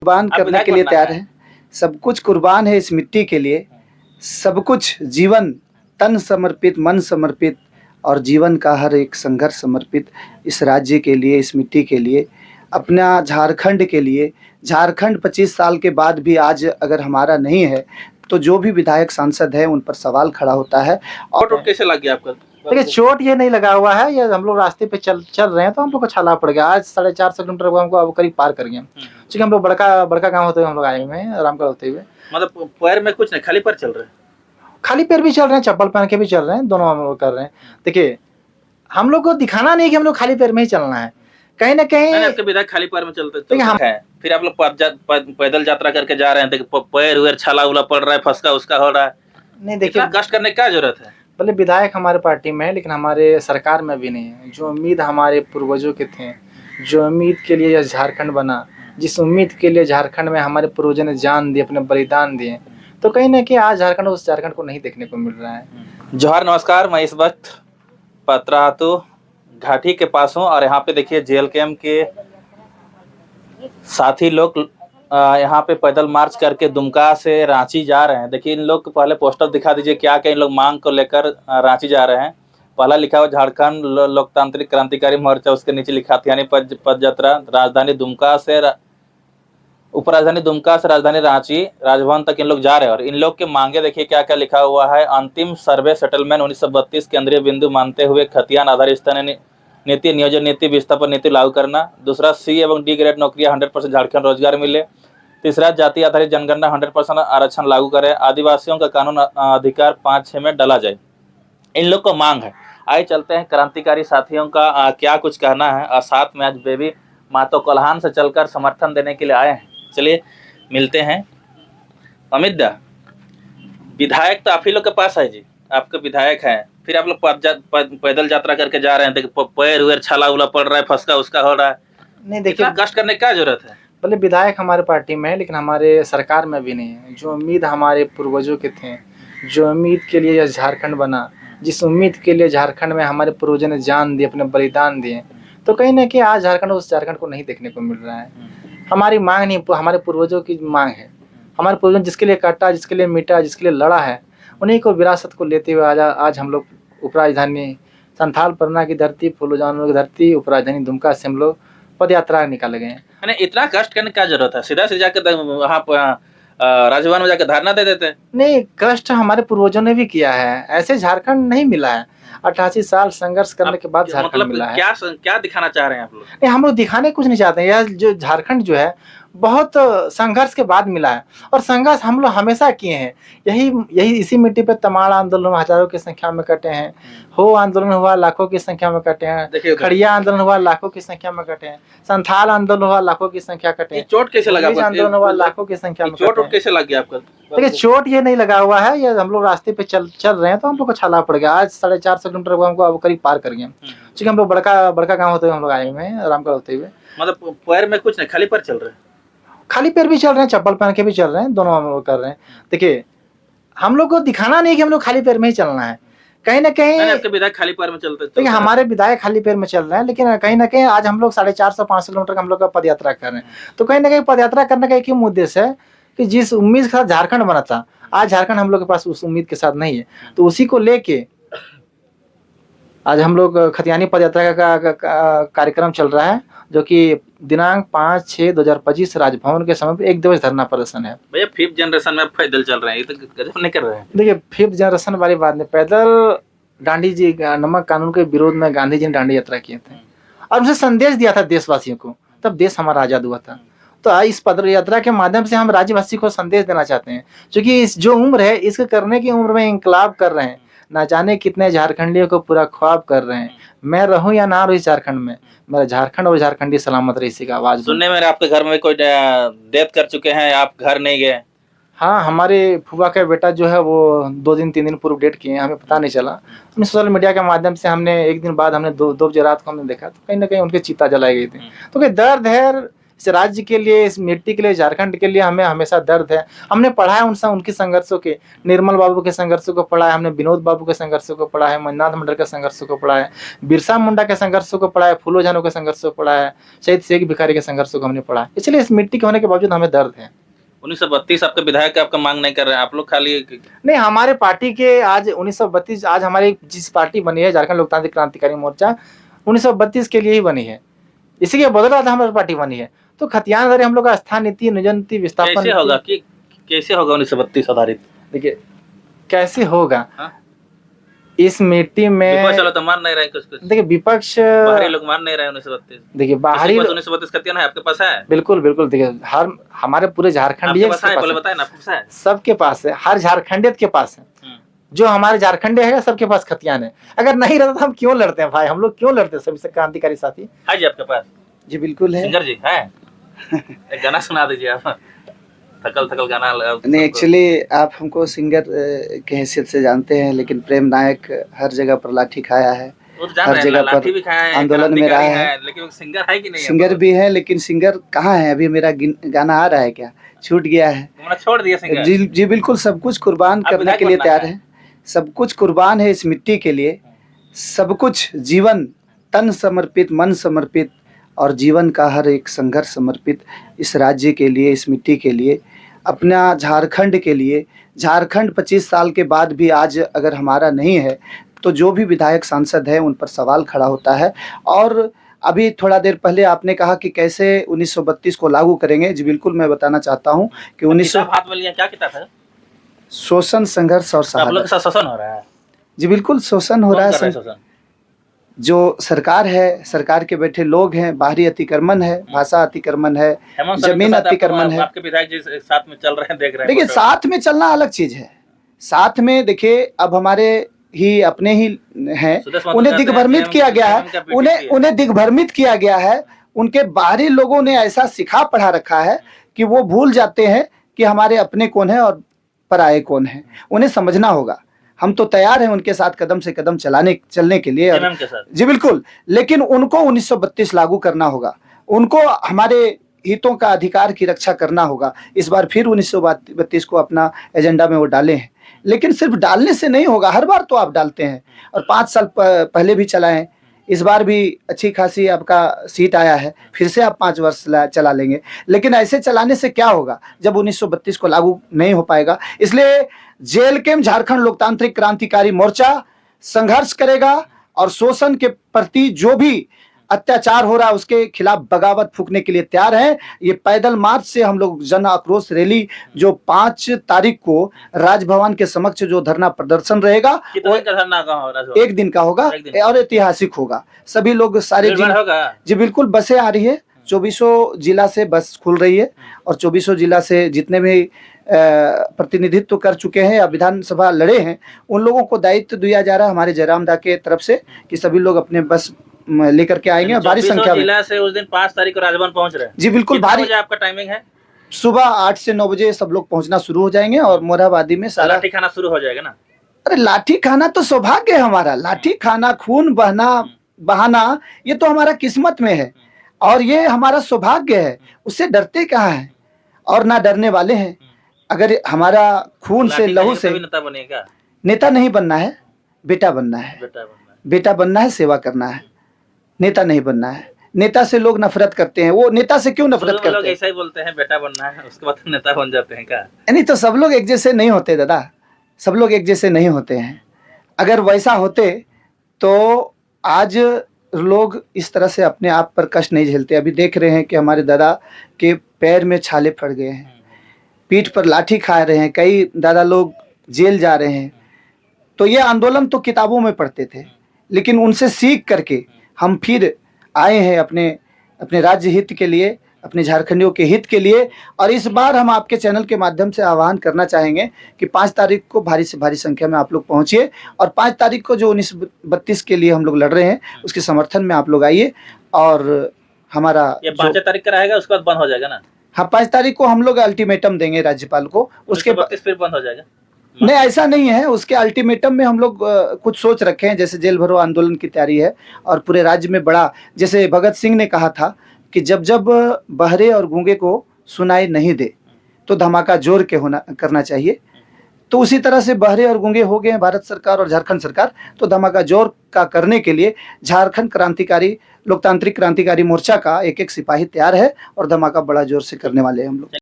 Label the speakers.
Speaker 1: कुर्बान
Speaker 2: आप
Speaker 1: करने
Speaker 2: विधायक
Speaker 1: के लिए
Speaker 2: बनना
Speaker 1: तैयार
Speaker 2: है।
Speaker 1: हैं। सब कुछ कुर्बान है इस मिट्टी के लिए। सब कुछ जीवन, तन समर्पित, मन समर्पित और जीवन का हर एक संघर्ष समर्पित इस राज्य के लिए, इस मिट्टी के लिए, अपना झारखंड के लिए। झारखंड 25 साल के बाद भी आज अगर हमारा नहीं है, तो जो भी विधायक सांसद हैं उन पर सवाल खड़ा होता है।
Speaker 2: और कैसे लग गया आपका?
Speaker 3: देखिए, चोट ये नहीं लगा हुआ है, ये हम लोग रास्ते पे चल रहे हैं तो हम लोग को छाला पड़ गया। आज 450 किलोमीटर हमको अब करीब पार कर गए, क्योंकि हम लोग बड़का गांव होते हुए हम लोग आए हुए हैं, रामगढ़ होते हुए।
Speaker 2: मतलब पैर में कुछ नहीं, खाली पैर चल रहे हैं?
Speaker 3: खाली पैर भी चल रहे हैं, चप्पल पहन के भी चल रहे हैं, दोनों हम लोग कर रहे हैं। देखिए, हम लोग को दिखाना नहीं कि हम लोग खाली पैर में ही चलना है, कहीं ना कहीं।
Speaker 2: आपके विधायक खाली पैर में चलते
Speaker 3: हम
Speaker 2: है, फिर आप लोग पैदल यात्रा करके जा रहे हैं, देखिए पैर वैर छाला उला पड़ रहा है, फसका उसका हो रहा है।
Speaker 3: नहीं, देखिए,
Speaker 2: कष्ट करने की क्या जरूरत है?
Speaker 3: भले विधायक हमारे पार्टी में है, लेकिन हमारे सरकार में भी नहीं है। जो उम्मीद हमारे पूर्वजों के थे, जो उम्मीद के लिए यह झारखंड बना, जिस उम्मीद के लिए झारखंड में हमारे पूर्वजों ने जान दी, अपने बलिदान दिए, तो कहीं ना कहीं आज झारखंड उस झारखंड को नहीं देखने को मिल रहा है।
Speaker 2: जोहार, नमस्कार। मैं इस वक्त पतरातू घाटी के पास हूँ और यहाँ पे देखिए जेएलकेएम के साथी लोग यहाँ पे पैदल मार्च करके दुमका से रांची जा रहे हैं। देखिए, इन लोग को पहले पोस्टर दिखा दीजिए, क्या क्या इन लोग मांग को लेकर रांची जा रहे हैं। पहला लिखा हुआ झारखंड लोकतांत्रिक क्रांतिकारी मोर्चा, उसके नीचे लिखा हथियानी पद यात्रा राजधानी दुमका से उपराजधानी दुमका से राजधानी रांची राजभवन तक इन लोग जा रहे हैं। और इन लोग के मांगे देखिए क्या क्या लिखा हुआ है। अंतिम सर्वे सेटलमेंट 1932 केंद्रीय बिंदु मानते हुए खतियान आधारित स्थानीय नीति, नियोजन नीति, विस्थापन नीति लागू करना। दूसरा, सी एवं डी ग्रेड नौकरियां 100% झारखंड रोजगार मिले। तीसरा, जाति आधारित जनगणना 100% आरक्षण लागू करे। आदिवासियों का कानून अधिकार 5/6 में डाला जाए। इन लोग को मांग है। आइए चलते हैं क्रांतिकारी साथियों का क्या कुछ कहना है। और साथ में आज बेबी मातो कोल्हान से चलकर समर्थन देने के लिए आए हैं। चलिए मिलते हैं। अमित दा, विधायक तो आप ही लोग के पास है जी, आपके विधायक हैं, फिर आप लोग पैदल यात्रा करके जा रहे हैं, देखिए पैर वैर छाला उला पड़ रहा है, फसका उसका हो रहा है।
Speaker 3: नहीं, देखिए,
Speaker 2: कष्ट करने की क्या जरूरत है?
Speaker 3: भले विधायक हमारे पार्टी में है, लेकिन हमारे सरकार में भी नहीं है। जो उम्मीद हमारे पूर्वजों के थे, जो उम्मीद के लिए यह झारखंड बना, जिस उम्मीद के लिए झारखंड में हमारे पूर्वजों ने जान दी, अपने बलिदान दिए, तो कहीं ना कहीं आज झारखंड उस झारखंड को नहीं देखने को मिल रहा है। हमारी मांग नहीं, हमारे पूर्वजों की मांग है। हमारे पूर्वजों जिसके लिए काटा, जिसके लिए मिटा, जिसके लिए लड़ा है, उन्हीं को विरासत को लेते हुए आज हम लोग उपराजधानी संथाल परगना की धरती, फूलो जानवरों की धरती, उपराजधानी दुमका से हम लोग पद यात्रा निकाले गए हैं।
Speaker 2: इतना कष्ट करने की क्या जरूरत है? सीधा जाकर वहाँ पर राजभवन में जाकर धरना दे देते।
Speaker 3: नहीं, कष्ट हमारे पूर्वजों ने भी किया है, ऐसे झारखंड नहीं मिला है। 88 साल संघर्ष करने के बाद झारखंड मिला है।
Speaker 2: क्या दिखाना चाह रहे हैं आप लोग?
Speaker 3: नहीं, हम लोग दिखाने कुछ नहीं चाहते हैं। यह जो झारखंड जो है बहुत संघर्ष के बाद मिला है, और संघर्ष हम लोग हमेशा किए हैं। यही इसी मिट्टी पे तमाड़ आंदोलन हजारों की संख्या में कटे हैं, हो आंदोलन हुआ लाखों की संख्या में कटे हैं, खड़िया आंदोलन हुआ लाखों की संख्या में कटे हैं, संथाल आंदोलन हुआ लाखों की संख्या कटे हैं,
Speaker 2: चोट कैसे लगा?
Speaker 3: आंदोलन हुआ लाखों की संख्या में।
Speaker 2: चोट कैसे लग गया आपका?
Speaker 3: देखिए, चोट ये नहीं लगा हुआ है, ये हम लोग रास्ते पे चल रहे हैं तो हम लोग को छाला पड़ गया। आज 450 किलोमीटर हमको अब करीब पार कर गए, क्योंकि हम लोग बड़का गांव होते हुए हम लोग आए हुए हैं, रामगढ़ होते हुए।
Speaker 2: मतलब पैर में कुछ नहीं, खाली पैर चल रहे हैं?
Speaker 3: खाली पैर भी चल रहे हैं, चप्पल पहन के भी चल रहे हैं, दोनों हम लोग कर रहे हैं। देखिए, हम लोग को दिखाना नहीं कि हम लोग खाली पैर में ही चलना है, कहीं ना कहीं।
Speaker 2: आपके विधायक खाली पैर में चलते?
Speaker 3: देखिए, हमारे विधायक खाली पैर में चल रहे हैं, लेकिन कहीं ना कहीं आज हम लोग 450-500 किलोमीटर हम लोग का पद यात्रा कर रहे हैं। तो कहीं ना कहीं पद यात्रा करने का एक ही उद्देश्य है कि जिस उम्मीद के साथ झारखंड बना था, आज झारखंड हम लोग के पास उस उम्मीद के साथ नहीं है। तो उसी को लेके आज हम लोग खतियानी पद यात्रा का कार्यक्रम चल रहा है, जो कि दिनांक 5/6/2025 राजभवन के समय एक दिवस धरना प्रदर्शन है।
Speaker 2: भैया 5th जनरेशन में पैदल चल रहे हैं, ये तो गजब नहीं कर रहे हैं।
Speaker 3: देखिए, 5th जनरेशन वाली बात नहीं, पैदल गांधी जी नमक कानून के विरोध में गांधी जी ने दांडी यात्रा किए थे और उनसे संदेश दिया था देशवासियों को, तब देश हमारा आजाद हुआ था। तो इस पद यात्रा के माध्यम से हम राज्यवासी को संदेश देना चाहते हैं, क्योंकि इस जो उम्र है, इसके करने की उम्र में इंकलाब कर रहे हैं। ना जाने कितने झारखंडियों को पूरा ख्वाब कर रहे हैं। मैं रहूं या ना रहूं इस झारखंड में, मेरा झारखंड और झारखंडी सलामत रहे, इसी का आवाज।
Speaker 2: सुनने में आपके घर में कोई डेथ कर चुके हैं, आप घर नहीं गए?
Speaker 3: हाँ, हमारे फूफा का बेटा जो है वो 2 दिन 3 दिन पूर्व डेट किए हैं, हमें पता नहीं चला। हमने सोशल मीडिया के माध्यम से हमने एक दिन बाद हमने 2 बजे रात को हमने देखा, तो कहीं ना कहीं उनकी चिता जलाई गई थी। तो कोई दर्द है, इस राज्य के लिए, इस मिट्टी के लिए, झारखंड के लिए हमें हमेशा दर्द है। हमने पढ़ा है उनकी संघर्षों के, निर्मल बाबू के संघर्षों को पढ़ा है, हमने विनोद बाबू के संघर्षों को पढ़ा है, मंजुनाथ मंडल के संघर्षों को पढ़ा है, बिरसा मुंडा के संघर्षों को पढ़ा है, फूलो झानो के संघर्षों को पढ़ा है, शहीद शेख भिखारी के संघर्षों को हमने पढ़ा है। इसलिए इस मिट्टी के होने के बावजूद हमें दर्द है।
Speaker 2: 1932 आपके विधायक आपका मांग नहीं कर रहे हैं, आप लोग खाली
Speaker 3: नहीं, हमारे पार्टी के आज 1932, आज हमारी जिस पार्टी बनी है झारखंड लोकतांत्रिक क्रांतिकारी मोर्चा 1932 के लिए ही बनी है, इसी के बदौलत हमारी पार्टी बनी है। तो खतियान अगर हम लोग का स्थान नीति, नियोजन नीति, विस्थापन
Speaker 2: कैसे होगा कि कैसे होगा 1932 आधारित?
Speaker 3: देखिए कैसे होगा,
Speaker 2: हाँ?
Speaker 3: इस मिट्टी में
Speaker 2: चलो तो मान नहीं रहे कुछ।
Speaker 3: देखिए विपक्ष,
Speaker 2: बाहरी लोग मान नहीं रहे 1932।
Speaker 3: देखिए बाहरी
Speaker 2: 1932 खतियान है आपके पास है?
Speaker 3: बिल्कुल बिल्कुल, देखिए हमारे पूरे झारखंड
Speaker 2: आपके पास है, पहले बताए ना, आपके पास है?
Speaker 3: सबके पास है, हर झारखंडियत के पास है। जो हमारे झारखंड है सबके पास खतियान है। अगर नहीं रहता तो हम क्यों लड़ते हैं भाई, हम लोग क्यों लड़ते हैं सभी से क्रांतिकारी साथी।
Speaker 2: है जी आपके पास?
Speaker 1: जी बिल्कुल है।
Speaker 2: सिंगर जी है? एक गाना सुना दीजिए आप, थकल थकल गाना।
Speaker 1: नहीं, एक्चुअली आप हमको सिंगर के हैसियत से जानते हैं, लेकिन प्रेम नायक हर जगह पर लाठी खाया है, हर जगह पर आंदोलन में रहा है,
Speaker 2: लेकिन सिंगर है कि नहीं?
Speaker 1: सिंगर भी है, लेकिन सिंगर कहाँ है अभी? मेरा गाना आ रहा है क्या? छूट गया है।
Speaker 2: छोड़ दिया सिंगर?
Speaker 1: जी बिल्कुल, सब कुछ कुर्बान करने के लिए तैयार है, सब कुछ कुर्बान है इस मिट्टी के लिए, सब कुछ जीवन, तन समर्पित, मन समर्पित और जीवन का हर एक संघर्ष समर्पित इस राज्य के लिए, इस मिट्टी के लिए, अपना झारखंड के लिए। झारखंड 25 साल के बाद भी आज अगर हमारा नहीं है तो जो भी विधायक सांसद है उन पर सवाल खड़ा होता है। और अभी थोड़ा देर पहले आपने कहा कि कैसे 1932 को लागू करेंगे। जी बिल्कुल, मैं बताना चाहता हूँ कि 1900
Speaker 2: हाथ में लिया, क्या किताब है?
Speaker 1: शोषण, संघर्ष और
Speaker 2: आप लोग के साथ शोषण हो रहा है?
Speaker 1: जी बिल्कुल, शोषण हो रहा है। जो सरकार है, सरकार के बैठे लोग हैं, बाहरी अतिक्रमण है, भाषा अतिक्रमण है, जमीन अतिक्रमण है।
Speaker 2: आपके विधायक जी साथ में चल रहे हैं, देख रहे हैं।
Speaker 1: देखिए, साथ में चलना अलग चीज है। साथ में देखिए, अब हमारे ही अपने ही हैं, उन्हें दिग्भ्रमित किया गया है, उन्हें दिग्भ्रमित किया गया है। उनके बाहरी लोगों ने ऐसा सिखा पढ़ा रखा है कि वो भूल जाते हैं कि हमारे अपने कौन है और पराये कौन है। उन्हें समझना होगा। हम तो तैयार हैं उनके साथ कदम से कदम चलने के लिए। जी बिल्कुल, लेकिन उनको 1932 लागू करना होगा, उनको हमारे हितों का, अधिकार की रक्षा करना होगा। इस बार फिर 1932 को अपना एजेंडा में वो डाले हैं, लेकिन सिर्फ डालने से नहीं होगा। हर बार तो आप डालते हैं और 5 साल पहले भी चलाएं, इस बार भी अच्छी खासी आपका सीट आया है, फिर से आप 5 वर्ष चला लेंगे। लेकिन ऐसे चलाने से क्या होगा जब 1932 को लागू नहीं हो पाएगा। इसलिए जेएलके झारखंड लोकतांत्रिक क्रांतिकारी मोर्चा संघर्ष करेगा और शोषण के प्रति जो भी अत्याचार हो रहा है उसके खिलाफ बगावत फूकने के लिए तैयार है। ये पैदल मार्च से हम लोग जन आक्रोश रैली जो 5 तारीख को राजभवन के समक्ष जो धरना प्रदर्शन रहेगा, वो एक दिन का होगा और ऐतिहासिक होगा। सभी लोग सारे जी बिल्कुल, बसें आ रही है, 2400 जिला से बस खुल रही है और 2400 जिला से जितने भी प्रतिनिधित्व कर चुके हैं या विधानसभा लड़े हैं उन लोगों को दायित्व दिया जा रहा है हमारे जयराम दा के तरफ से कि सभी लोग अपने बस लेकर के आएंगे। भारी संख्या में
Speaker 2: जिला से उस दिन 5 तारीख को राजभवन पहुंच रहे हैं। जी
Speaker 1: बिल्कुल, भारी।
Speaker 2: आपका टाइमिंग है?
Speaker 1: सुबह 8 से 9 बजे सब लोग पहुंचना शुरू हो जाएंगे और मोरहाबादी में सारा
Speaker 2: लाठी खाना शुरू हो जाएगा ना।
Speaker 1: अरे लाठी खाना तो सौभाग्य है हमारा, लाठी खाना, खून बहाना ये तो हमारा किस्मत में है और ये हमारा सौभाग्य है। उससे डरते कहाँ है और ना डरने वाले हैं। अगर हमारा खून से, लहू से
Speaker 2: नेता बनेगा,
Speaker 1: नेता नहीं बनना है, बेटा बनना है, बेटा बनना है, सेवा करना है, नेता नहीं बनना है। नेता से लोग नफरत करते हैं, वो नेता से क्यों नफरत करते हैं?
Speaker 2: लोग ऐसा ही बोलते हैं, बेटा बनना है, उसके बाद नेता बन जाते हैं क्या?
Speaker 1: नहीं, तो सब लोग एक जैसे नहीं होते दादा, सब लोग एक जैसे नहीं होते हैं। अगर वैसा होते तो आज लोग इस तरह से अपने आप पर कष्ट नहीं झेलते। अभी देख रहे हैं कि हमारे दादा के पैर में छाले पड़ गए हैं, पीठ पर लाठी खा रहे हैं, कई दादा लोग जेल जा रहे हैं। तो ये आंदोलन तो किताबों में पढ़ते थे, लेकिन उनसे सीख करके हम फिर आए हैं अपने राज्य हित के लिए, अपने झारखंडियों के हित के लिए। और इस बार हम आपके चैनल के माध्यम से आह्वान करना चाहेंगे कि 5 तारीख को भारी से भारी संख्या में आप लोग पहुंचिए और 5 तारीख को जो 1932 के लिए हम लोग लड़ रहे हैं उसके समर्थन में आप लोग आइए। और हमारा
Speaker 2: ये 5 तारीख का रहेगा, उसके बाद बंद हो जाएगा ना?
Speaker 1: हाँ, 5 तारीख को हम लोग अल्टीमेटम देंगे राज्यपाल को, उसके बाद
Speaker 2: फिर बंद हो जाएगा।
Speaker 1: नहीं, ऐसा नहीं है। उसके अल्टीमेटम में हम लोग कुछ सोच रखे हैं, जैसे जेल भरो आंदोलन की तैयारी है और पूरे राज्य में बड़ा, जैसे भगत सिंह ने कहा था कि जब जब बहरे और गूंगे को सुनाई नहीं दे तो धमाका जोर के होना करना चाहिए। तो उसी तरह से बहरे और गूंगे हो गए हैं भारत सरकार और झारखंड सरकार, तो धमाका जोर का करने के लिए झारखंड क्रांतिकारी लोकतांत्रिक क्रांतिकारी मोर्चा का एक एक सिपाही तैयार है और धमाका बड़ा जोर से करने वाले हैं हम लोग।